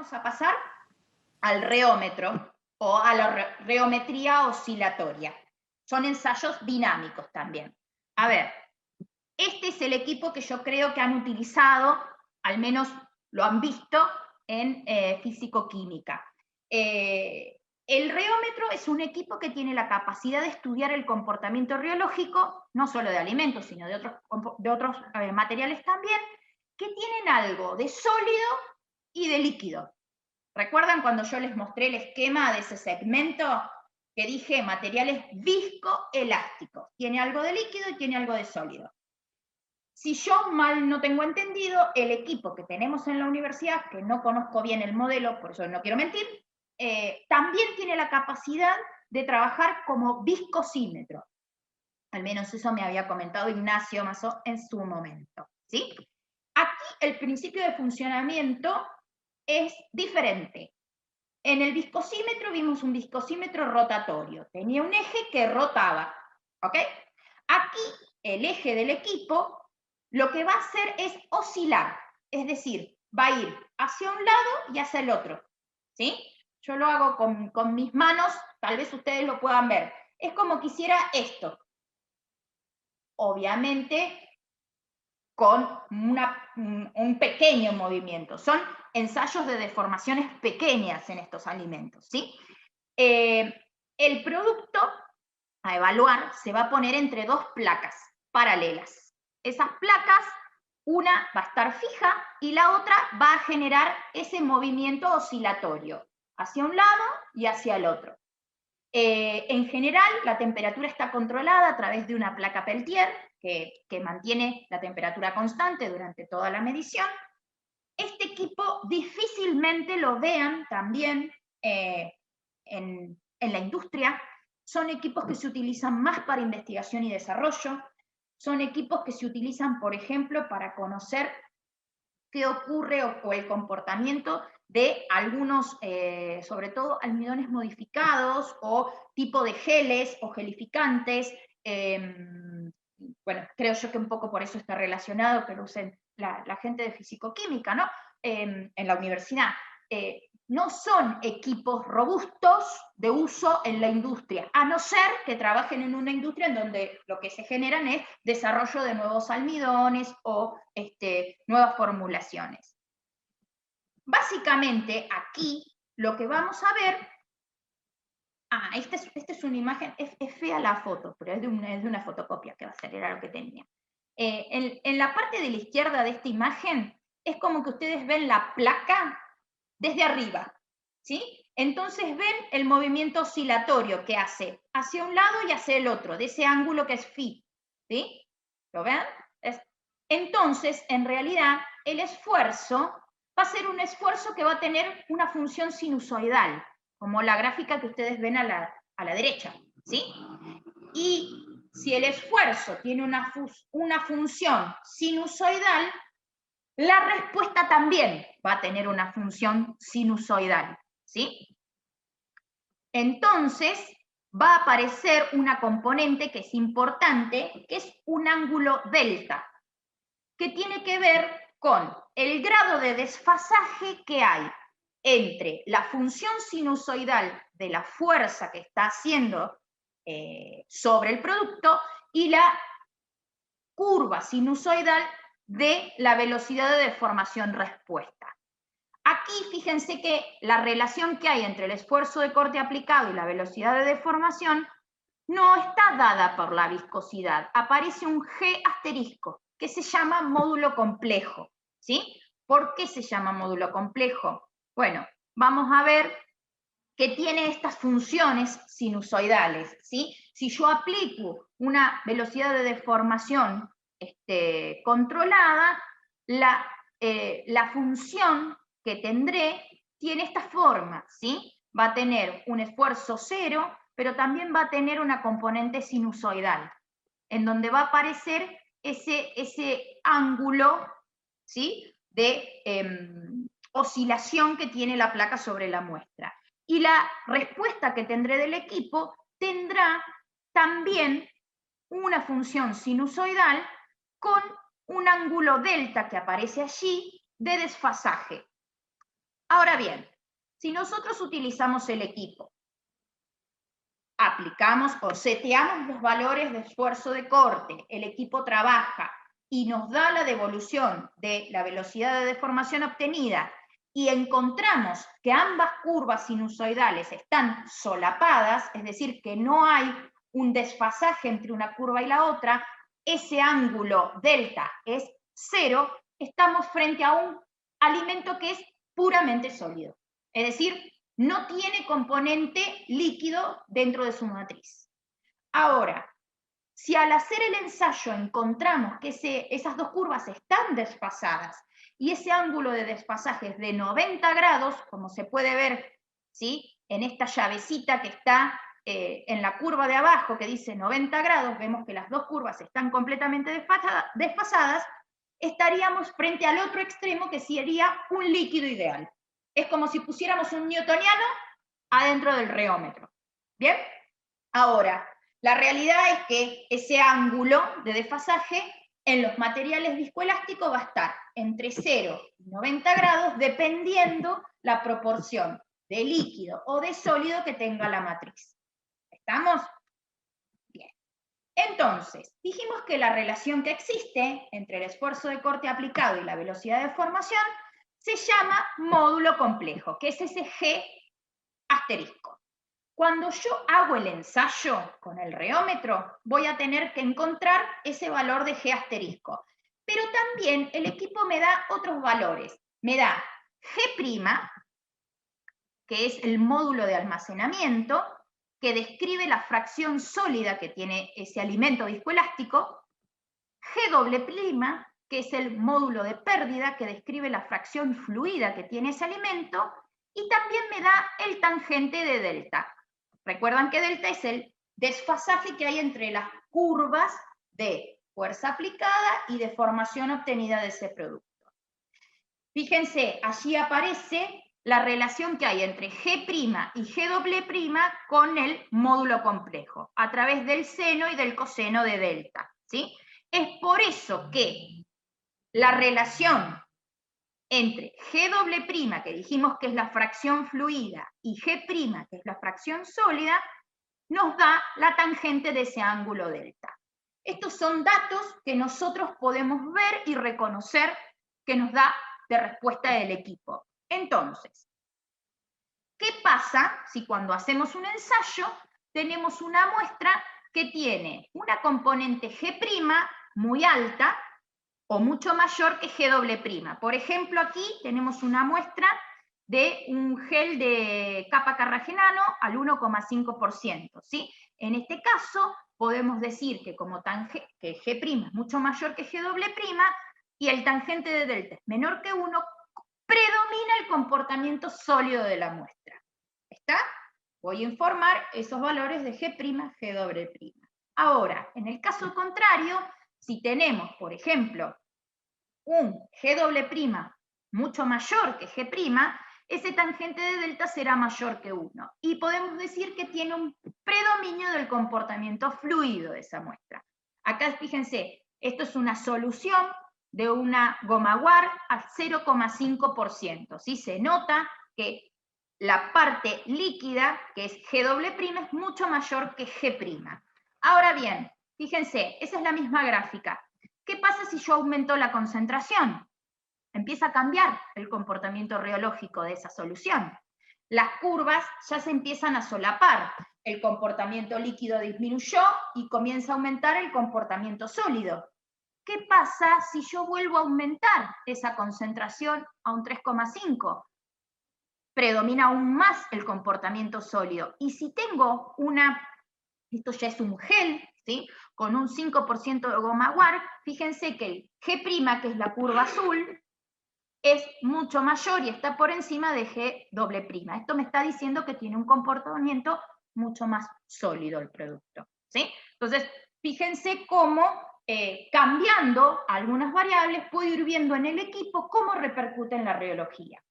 vamos a pasar al reómetro o a la reometría oscilatoria. Son ensayos dinámicos también. A ver, este es el equipo que yo creo que han utilizado, al menos lo han visto en físico-química. El reómetro es un equipo que tiene la capacidad de estudiar el comportamiento reológico, no solo de alimentos, sino de otros materiales también, que tienen algo de sólido y de líquido. ¿Recuerdan cuando yo les mostré el esquema de ese segmento que dije materiales viscoelásticos? Tiene algo de líquido y tiene algo de sólido. Si yo mal no tengo entendido, el equipo que tenemos en la universidad, que no conozco bien el modelo, por eso no quiero mentir, también tiene la capacidad de trabajar como viscosímetro. Al menos eso me había comentado Ignacio Massó en su momento, ¿sí? Aquí el principio de funcionamiento es diferente. En el viscosímetro vimos un viscosímetro rotatorio. Tenía un eje que rotaba, ¿ok? Aquí el eje del equipo lo que va a hacer es oscilar, es decir, va a ir hacia un lado y hacia el otro, ¿sí? Yo lo hago con mis manos, tal vez ustedes lo puedan ver. Es como que hiciera esto. Obviamente con un pequeño movimiento. Son ensayos de deformaciones pequeñas en estos alimentos, ¿sí? El producto a evaluar se va a poner entre dos placas paralelas. Esas placas, una va a estar fija y la otra va a generar ese movimiento oscilatorio hacia un lado y hacia el otro. En general, la temperatura está controlada a través de una placa Peltier que mantiene la temperatura constante durante toda la medición. Este equipo difícilmente lo vean también en la industria. Son equipos que se utilizan más para investigación y desarrollo. Son equipos que se utilizan, por ejemplo, para conocer qué ocurre o el comportamiento de algunos, sobre todo almidones modificados o tipo de geles o gelificantes. Bueno, creo yo que un poco por eso está relacionado que lo usen la gente de fisicoquímica, ¿no? En la universidad. No son equipos robustos de uso en la industria, a no ser que trabajen en una industria en donde lo que se generan es desarrollo de nuevos almidones o nuevas formulaciones. Básicamente, aquí lo que vamos a ver, esta es una imagen, es fea la foto, pero es de una fotocopia que va a ser, era lo que tenía. En la parte de la izquierda de esta imagen, es como que ustedes ven la placa desde arriba, ¿sí? Entonces ven el movimiento oscilatorio que hace hacia un lado y hacia el otro, de ese ángulo que es phi, ¿sí? ¿Lo ven? Entonces, en realidad, el esfuerzo va a ser un esfuerzo que va a tener una función sinusoidal, como la gráfica que ustedes ven a la derecha, ¿sí? Y si el esfuerzo tiene una función sinusoidal, la respuesta también va a tener una función sinusoidal, ¿sí? Entonces, va a aparecer una componente que es importante, que es un ángulo delta, que tiene que ver con el grado de desfasaje que hay entre la función sinusoidal de la fuerza que está haciendo sobre el producto y la curva sinusoidal de la velocidad de deformación respuesta. Aquí fíjense que la relación que hay entre el esfuerzo de corte aplicado y la velocidad de deformación no está dada por la viscosidad. Aparece un G asterisco que se llama módulo complejo, ¿sí? ¿Por qué se llama módulo complejo? Bueno, vamos a ver que tiene estas funciones sinusoidales, ¿sí? Si yo aplico una velocidad de deformación controlada, la función que tendré tiene esta forma, ¿sí? Va a tener un esfuerzo cero, pero también va a tener una componente sinusoidal, en donde va a aparecer ese ángulo, ¿sí? De oscilación que tiene la placa sobre la muestra. Y la respuesta que tendré del equipo tendrá también una función sinusoidal con un ángulo delta que aparece allí de desfasaje. Ahora bien, si nosotros utilizamos el equipo, aplicamos o seteamos los valores de esfuerzo de corte, el equipo trabaja y nos da la devolución de la velocidad de deformación obtenida y encontramos que ambas curvas sinusoidales están solapadas, es decir, que no hay un desfasaje entre una curva y la otra, ese ángulo delta es 0, estamos frente a un alimento que es puramente sólido. Es decir, no tiene componente líquido dentro de su matriz. Ahora, si al hacer el ensayo encontramos que esas dos curvas están desfasadas y ese ángulo de desfasaje es de 90 grados, como se puede ver, ¿sí?, en esta llavecita que está en la curva de abajo que dice 90 grados, vemos que las dos curvas están completamente desfasadas, estaríamos frente al otro extremo que sería un líquido ideal. Es como si pusiéramos un newtoniano adentro del reómetro. ¿Bien? Ahora, la realidad es que ese ángulo de desfasaje en los materiales viscoelásticos va a estar entre 0 y 90 grados dependiendo la proporción de líquido o de sólido que tenga la matriz. ¿Estamos? Bien. Entonces, dijimos que la relación que existe entre el esfuerzo de corte aplicado y la velocidad de formación se llama módulo complejo, que es ese G asterisco. Cuando yo hago el ensayo con el reómetro, voy a tener que encontrar ese valor de G asterisco. Pero también el equipo me da otros valores. Me da G', que es el módulo de almacenamiento, que describe la fracción sólida que tiene ese alimento viscoelástico, G', que es el módulo de pérdida, que describe la fracción fluida que tiene ese alimento, y también me da el tangente de delta. Recuerdan que delta es el desfasaje que hay entre las curvas de fuerza aplicada y deformación obtenida de ese producto. Fíjense, allí aparece la relación que hay entre G' y G'' con el módulo complejo, a través del seno y del coseno de delta, ¿sí? Es por eso que la relación entre G'', que dijimos que es la fracción fluida, y G', que es la fracción sólida, nos da la tangente de ese ángulo delta. Estos son datos que nosotros podemos ver y reconocer que nos da de respuesta del equipo. Entonces, ¿qué pasa si cuando hacemos un ensayo tenemos una muestra que tiene una componente G' muy alta o mucho mayor que G''? Por ejemplo, aquí tenemos una muestra de un gel de capa carragenano al 1,5%, ¿sí? En este caso, podemos decir que como que G' es mucho mayor que G'' y el tangente de delta es menor que 1, predomina el comportamiento sólido de la muestra. ¿Está? Voy a informar esos valores de G', G'. Ahora, en el caso contrario, si tenemos, por ejemplo, un G'' mucho mayor que G', ese tangente de delta será mayor que 1. Y podemos decir que tiene un predominio del comportamiento fluido de esa muestra. Acá fíjense, esto es una solución de una goma guar a 0,5%. ¿Sí? Se nota que la parte líquida, que es G'', es mucho mayor que G'. Ahora bien, fíjense, esa es la misma gráfica. ¿Qué pasa si yo aumento la concentración? Empieza a cambiar el comportamiento reológico de esa solución. Las curvas ya se empiezan a solapar. El comportamiento líquido disminuyó y comienza a aumentar el comportamiento sólido. ¿Qué pasa si yo vuelvo a aumentar esa concentración a un 3,5? Predomina aún más el comportamiento sólido. Y si tengo esto ya es un gel, ¿sí?, con un 5% de goma guar, fíjense que el G', que es la curva azul, es mucho mayor y está por encima de G''. Esto me está diciendo que tiene un comportamiento mucho más sólido el producto, ¿sí? Entonces, fíjense cómo cambiando algunas variables puedo ir viendo en el equipo cómo repercute en la reología.